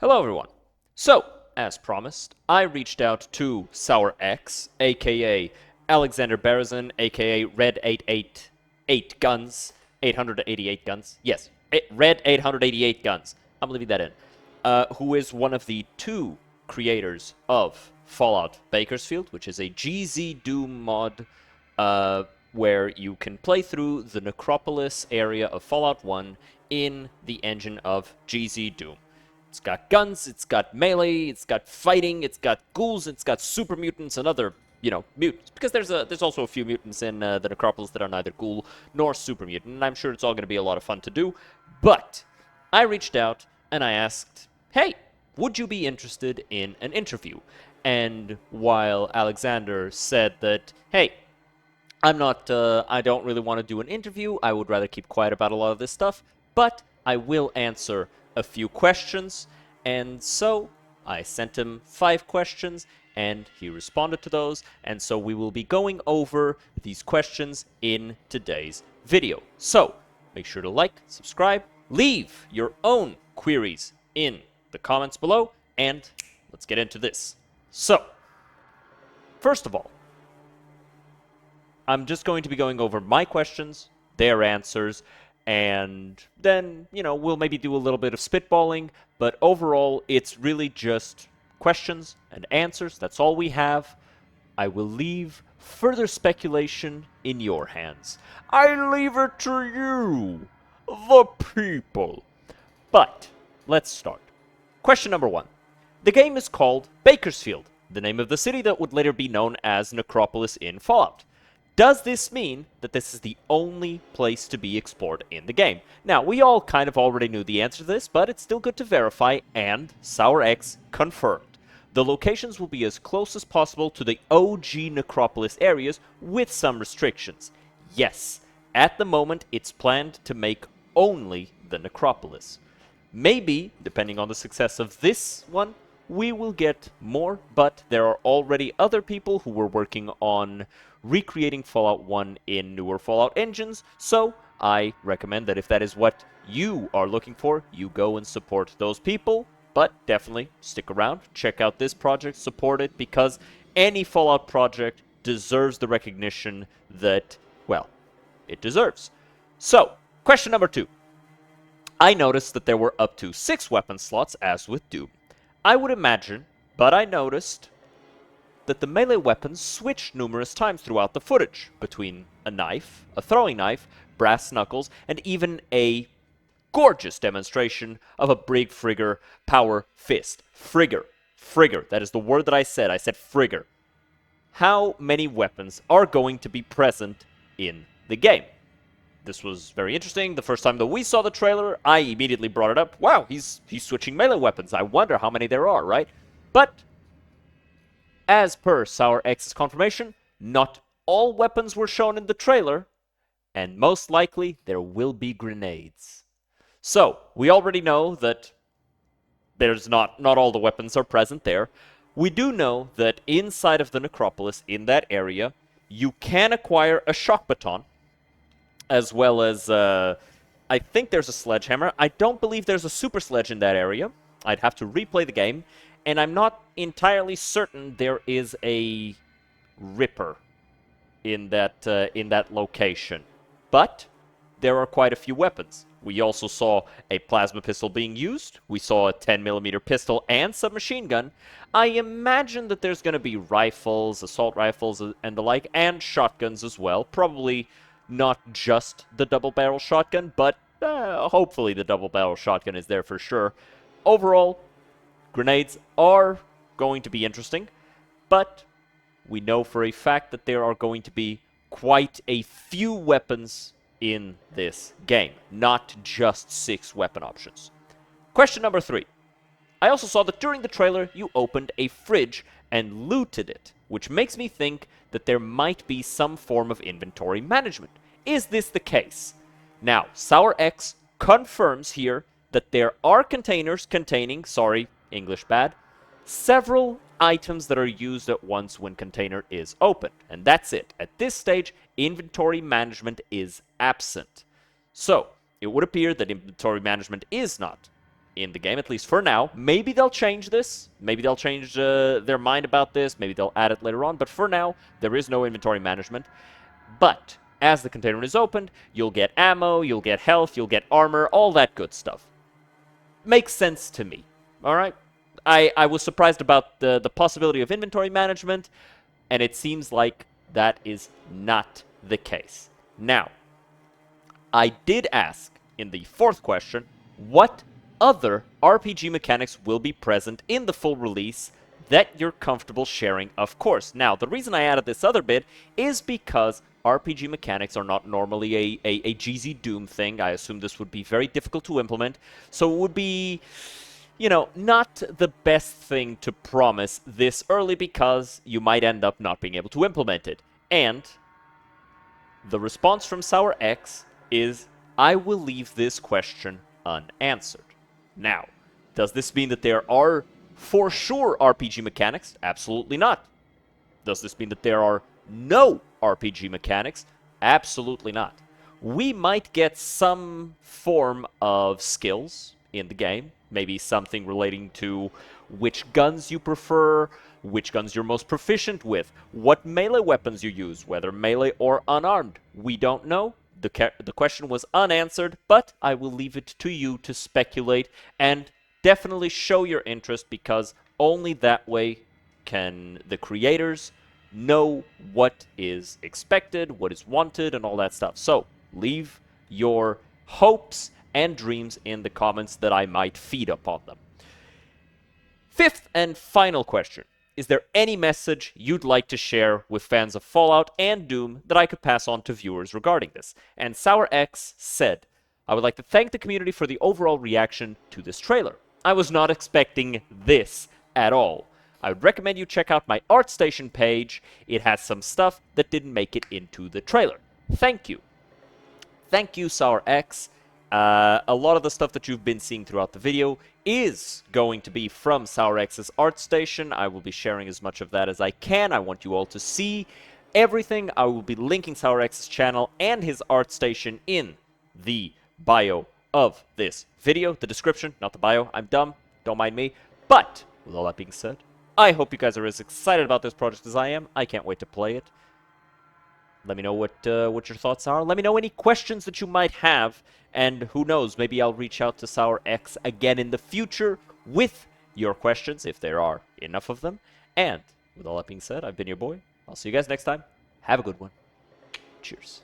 Hello, everyone. So, as promised, I reached out to Sour X, aka Alexander Berezin, aka Red 888 Guns, 888 Guns. Yes, Red 888 Guns. I'm leaving that in. Who is one of the two creators of Fallout Bakersfield, which is a GZ Doom mod where you can play through the Necropolis area of Fallout 1 in the engine of GZ Doom. It's got guns, it's got melee, it's got fighting, it's got ghouls, it's got super mutants and other, mutants. Because there's also a few mutants in the Necropolis that are neither ghoul nor super mutant, and I'm sure it's all going to be a lot of fun to do. But I reached out and I asked, hey, would you be interested in an interview? And while Alexander said that, hey, I don't really want to do an interview. I would rather keep quiet about a lot of this stuff, but I will answer a few questions. And so I sent him 5 questions and he responded to those. And so we will be going over these questions in today's video. So make sure to like, subscribe, leave your own queries in the comments below, and let's get into this. So, first of all, I'm just going to be going over my questions, their answers, and then, we'll maybe do a little bit of spitballing, but overall, it's really just questions and answers. That's all we have. I will leave further speculation in your hands. I leave it to you, the people. But, let's start. Question number 1. The game is called Bakersfield, the name of the city that would later be known as Necropolis in Fallout. Does this mean that this is the only place to be explored in the game? Now, we all kind of already knew the answer to this, but it's still good to verify, and SourX confirmed. The locations will be as close as possible to the OG Necropolis areas with some restrictions. Yes, at the moment it's planned to make only the Necropolis. Maybe, depending on the success of this one, we will get more, but there are already other people who were working on recreating Fallout 1 in newer Fallout engines, so I recommend that if that is what you are looking for, you go and support those people, but definitely stick around, check out this project, support it, because any Fallout project deserves the recognition that, well, it deserves. So, question number 2. I noticed that there were up to 6 weapon slots, as with Doom. I would imagine, but I noticed that the melee weapons switched numerous times throughout the footage, between a knife, a throwing knife, brass knuckles, and even a gorgeous demonstration of a Brig Frigger power fist. Frigger. Frigger. That is the word that I said. I said Frigger. How many weapons are going to be present in the game? This was very interesting. The first time that we saw the trailer, I immediately brought it up. Wow, he's switching melee weapons. I wonder how many there are, right? But as per Sour X's confirmation, not all weapons were shown in the trailer, and most likely there will be grenades. So, we already know that there's not all the weapons are present there. We do know that inside of the Necropolis, in that area, you can acquire a shock baton, as well as, I think there's a sledgehammer. I don't believe there's a super sledge in that area. I'd have to replay the game. And I'm not entirely certain there is a Ripper in that location. But there are quite a few weapons. We also saw a plasma pistol being used. We saw a 10mm pistol and submachine gun. I imagine that there's going to be rifles, assault rifles, and the like, and shotguns as well. Probably not just the double-barrel shotgun, but hopefully the double-barrel shotgun is there for sure. Overall, grenades are going to be interesting, but we know for a fact that there are going to be quite a few weapons in this game, not just 6 weapon options. Question number 3. I also saw that during the trailer you opened a fridge and looted it, which makes me think that there might be some form of inventory management. Is this the case? Now, SourX confirms here that there are containers containing, sorry, English bad, several items that are used at once when container is opened. And that's it. At this stage, inventory management is absent. So, it would appear that inventory management is not in the game, at least for now. Maybe they'll change this. Maybe they'll change their mind about this. Maybe they'll add it later on. But for now, there is no inventory management. But as the container is opened, you'll get ammo, you'll get health, you'll get armor, all that good stuff. Makes sense to me. All right? I was surprised about the possibility of inventory management, and it seems like that is not the case. Now, I did ask in the fourth question, what other RPG mechanics will be present in the full release that you're comfortable sharing, of course. Now, the reason I added this other bit is because RPG mechanics are not normally a GZ Doom thing. I assume this would be very difficult to implement, so it would be, you know, not the best thing to promise this early because you might end up not being able to implement it. And the response from Sour X is, I will leave this question unanswered. Now, does this mean that there are for sure RPG mechanics? Absolutely not. Does this mean that there are no RPG mechanics? Absolutely not. We might get some form of skills in the game, maybe something relating to which guns you prefer, which guns you're most proficient with, what melee weapons you use, whether melee or unarmed. We don't know. The question was unanswered, but I will leave it to you to speculate and definitely show your interest, because only that way can the creators know what is expected, what is wanted, and all that stuff. So, leave your hopes and dreams in the comments that I might feed upon them. Fifth and final question. Is there any message you'd like to share with fans of Fallout and Doom that I could pass on to viewers regarding this? And SourX said, I would like to thank the community for the overall reaction to this trailer. I was not expecting this at all. I would recommend you check out my ArtStation page. It has some stuff that didn't make it into the trailer. Thank you. Thank you, SourX. A lot of the stuff that you've been seeing throughout the video is going to be from SourX's ArtStation. I will be sharing as much of that as I can. I want you all to see everything. I will be linking SourX's channel and his ArtStation in the bio of this video. The description, not the bio. I'm dumb. Don't mind me. But, with all that being said, I hope you guys are as excited about this project as I am. I can't wait to play it. Let me know what your thoughts are. Let me know any questions that you might have. And who knows, maybe I'll reach out to SourX again in the future with your questions, if there are enough of them. And with all that being said, I've been your boy. I'll see you guys next time. Have a good one. Cheers.